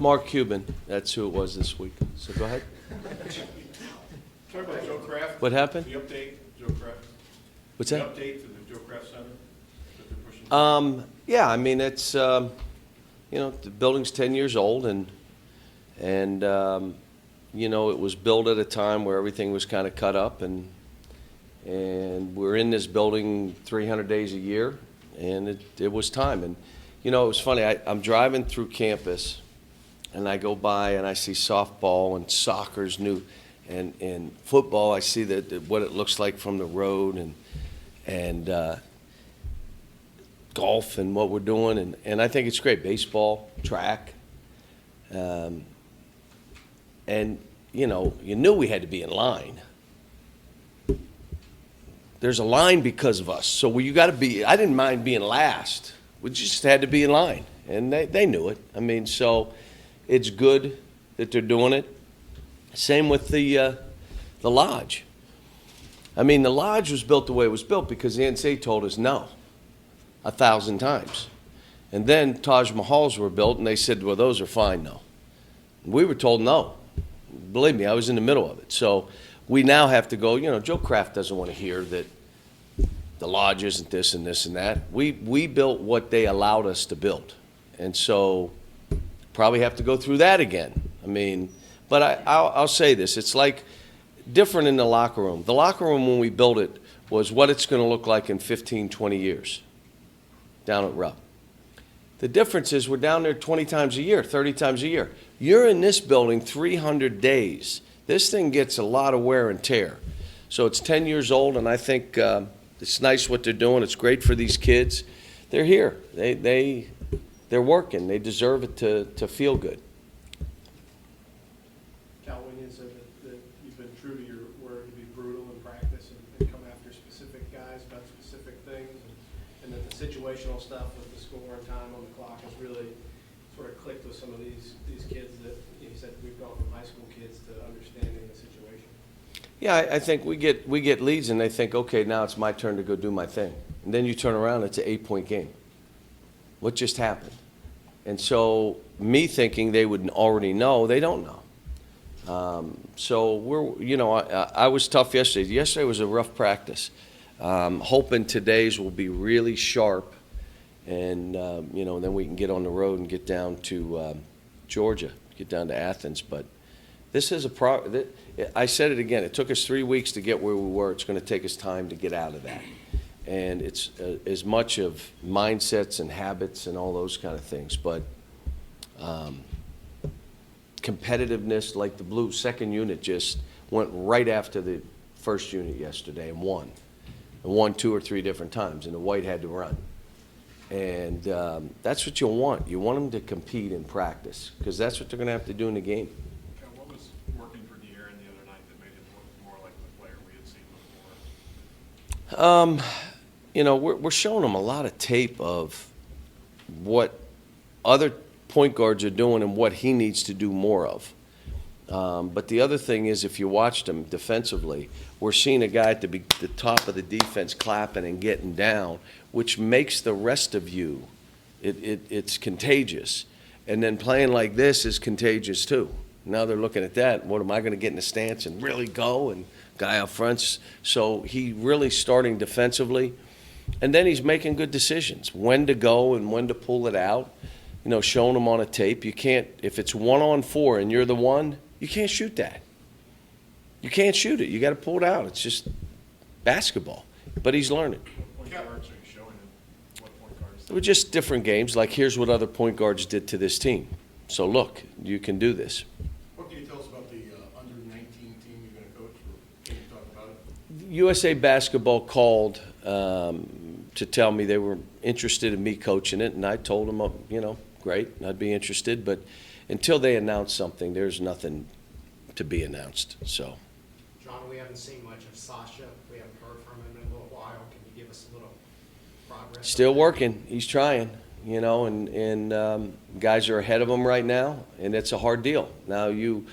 Mark Cuban, that's who it was this week. So go ahead. Talk about Joe Kraft. What happened? The update, Joe Kraft. What's The that? update to the Joe Kraft Center that they're pushing. Yeah, I mean, it's, the building's 10 years old, and it was built at a time where everything was kind of cut up, and we're in this building 300 days a year, and it was time. And, it was funny, I'm driving through campus, and I go by and I see softball and soccer's new, and football, I see what it looks like from the road, and golf and what we're doing, and I think it's great. Baseball, track, and you knew we had to be in line. There's a line because of us, so you got to be. I didn't mind being last. We just had to be in line, and they knew it. I mean, so it's good that they're doing it. Same with the lodge. I mean, the lodge was built the way it was built because the NCAA told us no 1,000 times. And then Taj Mahals were built, and they said, well, those are fine now. We were told no. Believe me, I was in the middle of it. So we now have to go, Joe Kraft doesn't want to hear that the lodge isn't this and this and that. We built what they allowed us to build. And so probably have to go through that again. I mean, but I'll say this. It's like different in the locker room. The locker room when we built it was what it's going to look like in 15, 20 years down at Rupp. The difference is we're down there 20 times a year, 30 times a year. You're in this building 300 days. This thing gets a lot of wear and tear. So it's 10 years old, and I think it's nice what they're doing. It's great for these kids. They're here. They're working. They deserve it to feel good. Cal Winion said that you've been true to your word to be brutal in practice and come after specific guys about specific things, and that the situational stuff with the score and time on the clock has really sort of clicked with some of these kids that he said we've gone from high school kids to understanding the situation. Yeah, I think we get leads, and they think, okay, now it's my turn to go do my thing. And then you turn around, it's an 8-point game. What just happened? And so me thinking they would already know, they don't know. So I was tough yesterday. Yesterday was a rough practice. Hoping today's will be really sharp, and then we can get on the road and get down to Georgia, get down to Athens. But this is I said it again. It took us 3 weeks to get where we were. It's going to take us time to get out of that. And it's as much of mindsets and habits and all those kind of things. But competitiveness, like the blue second unit just went right after the first unit yesterday and won. And won 2 or 3 different times, and the white had to run. And that's what you want. You want them to compete in practice because that's what they're going to have to do in the game. What was working for De'Aaron the other night that made him look more like the player we had seen before? We're showing them a lot of tape of what other point guards are doing and what he needs to do more of. But the other thing is, if you watched him defensively, we're seeing a guy at the top of the defense clapping and getting down, which makes the rest of you, it's contagious. And then playing like this is contagious too. Now they're looking at that. What am I going to get in the stance and really go? And guy up front. So he really starting defensively. And then he's making good decisions, when to go and when to pull it out. Showing them on a tape. You can't, if it's 1-on-4 and you're the one, you can't shoot that. You can't shoot it. You got to pull it out. It's just basketball. But he's learning. What point guards are you showing him? What point guards? They were just different games. Like, here's what other point guards did to this team. So look, you can do this. What can you tell us about the under-19 team you're going to coach? Or can you talk about it? USA Basketball called to tell me they were interested in me coaching it, and I told them, great, I'd be interested. But until they announce something, there's nothing to be announced. So, John, we haven't seen much of Sasha. We haven't heard from him in a little while. Can you give us a little progress? Still working. He's trying, and guys are ahead of him right now, and it's a hard deal. Now you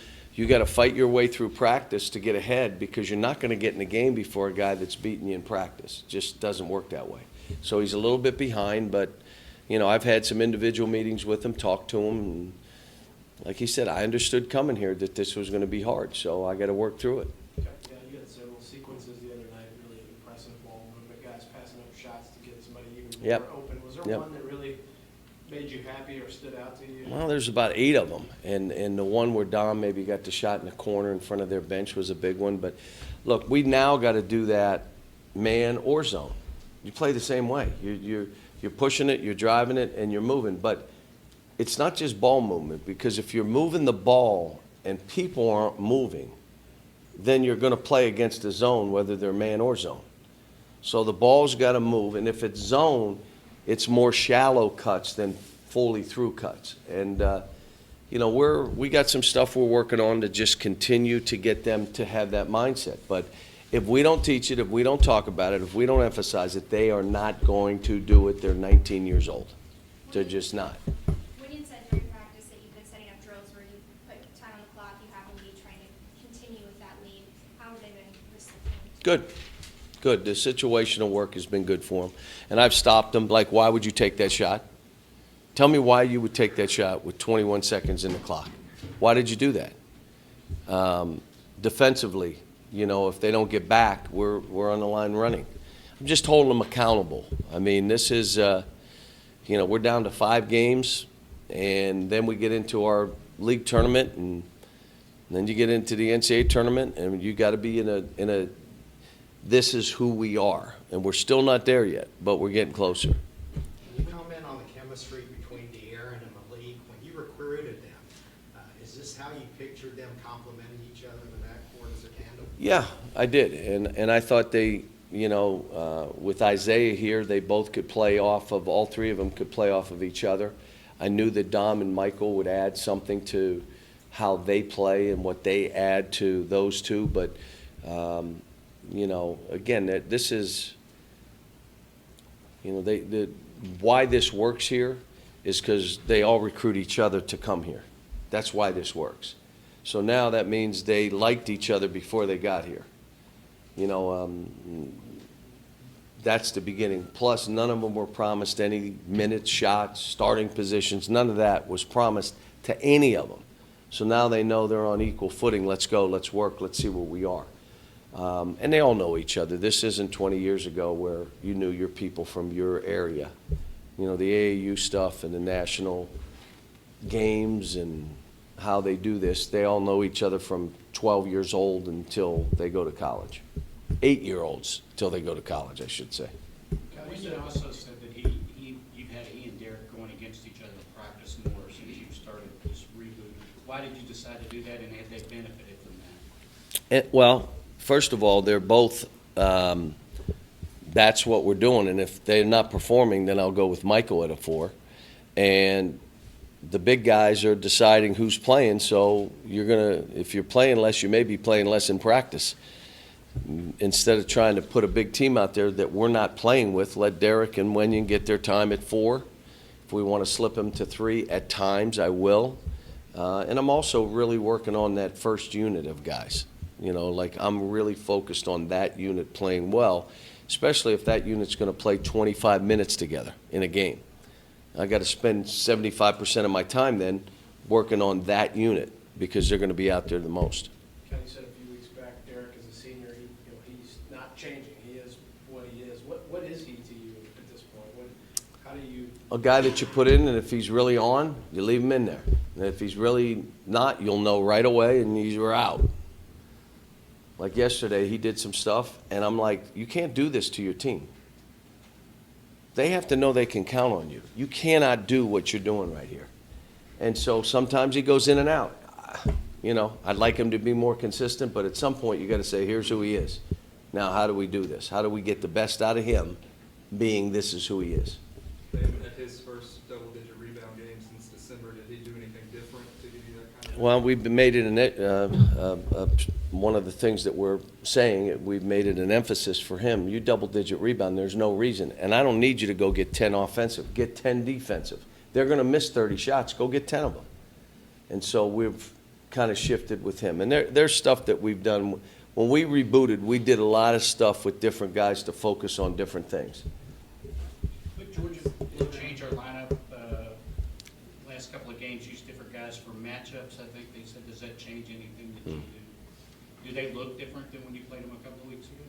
got to fight your way through practice to get ahead because you're not going to get in the game before a guy that's beating you in practice. It just doesn't work that way. So he's a little bit behind, but I've had some individual meetings with him, talked to him, like he said, I understood coming here that this was going to be hard, so I got to work through it. Okay, yeah, you had several sequences the other night, really impressive ball movement, guys passing up shots to get somebody even Yep. more open. Was there Yep. one that really made you happy or stood out to you? Well, there's about 8 of them, and the one where Dom maybe got the shot in the corner in front of their bench was a big one. But look, we now got to do that man or zone. You play the same way. You're pushing it, you're driving it, and you're moving. But it's not just ball movement, because if you're moving the ball and people aren't moving, then you're going to play against the zone, whether they're man or zone. So the ball's got to move, and if it's zone, it's more shallow cuts than fully through cuts. And you know, we got some stuff we're working on to just continue to get them to have that mindset. But if we don't teach it, if we don't talk about it, if we don't emphasize it, they are not going to do it. They're 19 years old. They're just not. When you said during practice that you've been setting up drills where you put time on the clock, you have a lead, trying to continue with that lead, how have they been receiving? Good. Good. The situational work has been good for them. And I've stopped them. Like, why would you take that shot? Tell me why you would take that shot with 21 seconds in the clock. Why did you do that? Defensively, you know, if they don't get back, we're on the line running. I'm just holding them accountable. I mean, this is, you know, we're down to 5 games, and then we get into our league tournament, and then you get into the NCAA tournament, and you got to be in a this is who we are. And we're still not there yet, but we're getting closer. Can you comment on the chemistry between De'Aaron and Malik? When you recruited them, is this how you pictured them complementing each other in the backcourt as a tandem? Yeah, I did. And I thought they, you know, with Isaiah here, they both could play off of, all 3 of them could play off of each other. I knew that Dom and Michael would add something to how they play and what they add to those 2. But, you know, again, this is, you know, why this works here is because they all recruit each other to come here. That's why this works. So now that means they liked each other before they got here. You know, that's the beginning. Plus, none of them were promised any minutes, shots, starting positions. None of that was promised to any of them. So now they know they're on equal footing. Let's go, let's work, let's see where we are. And they all know each other. This isn't 20 years ago where you knew your people from your area. You know, the AAU stuff and the national games and how they do this, they all know each other from 12 years old until they go to college. 8-year-olds till they go to college, I should say. Wyndham also said that you've had he and Derek going against each other in practice more since you started this reboot. Why did you decide to do that, and have they benefited from that? Well, first of all, they're both, that's what we're doing. And if they're not performing, then I'll go with Michael at a 4. And the big guys are deciding who's playing, so if you're playing less, you may be playing less in practice. Instead of trying to put a big team out there that we're not playing with, let Derek and Wenyan get their time at 4. If we want to slip them to 3 at times, I will. And I'm also really working on that first unit of guys. You know, like I'm really focused on that unit playing well, especially if that unit's going to play 25 minutes together in a game. I got to spend 75% of my time then working on that unit because they're going to be out there the most. Kenny said a few weeks back, Derek is a senior, he's not changing, he is what he is. What is he to you at this point? How do you? A guy that you put in, and if he's really on, you leave him in there. And if he's really not, you'll know right away, and you're out. Like yesterday, he did some stuff, and I'm like, you can't do this to your team. They have to know they can count on you. You cannot do what you're doing right here. And so sometimes he goes in and out. You know, I'd like him to be more consistent, but at some point you got to say, here's who he is. Now, how do we do this? How do we get the best out of him, being this is who he is? At his first double-digit rebound game since December, did he do anything different to give you that kind of? Well, we've made it one of the things that we're saying, we've made it an emphasis for him. You double-digit rebound, there's no reason. And I don't need you to go get 10 offensive. Get 10 defensive. They're going to miss 30 shots. Go get 10 of them. And so we've kind of shifted with him. And there's stuff that we've done. When we rebooted, we did a lot of stuff with different guys to focus on different things. But Georgia did change our lineup last couple of games. use different guys for matchups, I think they said. Does that change anything that you do? Do they look different than when you played them a couple of weeks ago?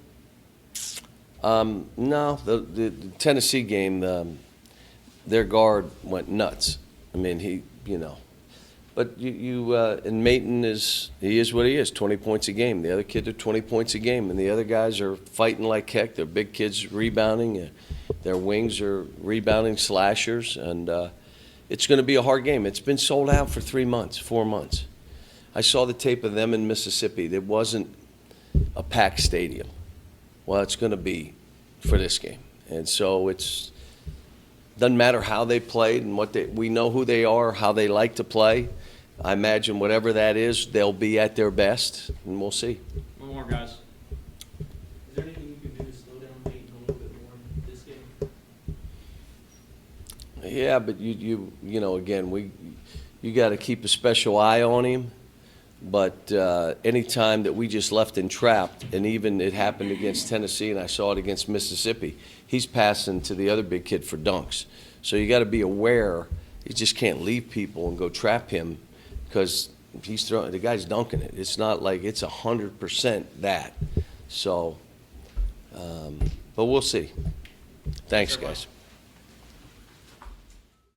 No, the Tennessee game, their guard went nuts. I mean, but and Maton he is what he is, 20 points a game. The other kids are 20 points a game, and the other guys are fighting like heck. They're big kids rebounding. Their wings are rebounding slashers, and it's going to be a hard game. It's been sold out for 4 months. I saw the tape of them in Mississippi. It wasn't a packed stadium. Well, it's going to be for this game. And so doesn't matter how they played and we know who they are, how they like to play. I imagine whatever that is, they'll be at their best, and we'll see. One more, guys. Is there anything you can do to slow down Peyton a little bit more in this game? Yeah, but again, you got to keep a special eye on him. But any time that we just left him trapped, and even it happened against Tennessee, and I saw it against Mississippi, he's passing to the other big kid for dunks. So you got to be aware. You just can't leave people and go trap him, because the guy's dunking it. It's not like it's 100% that. So, but we'll see. Thanks, guys.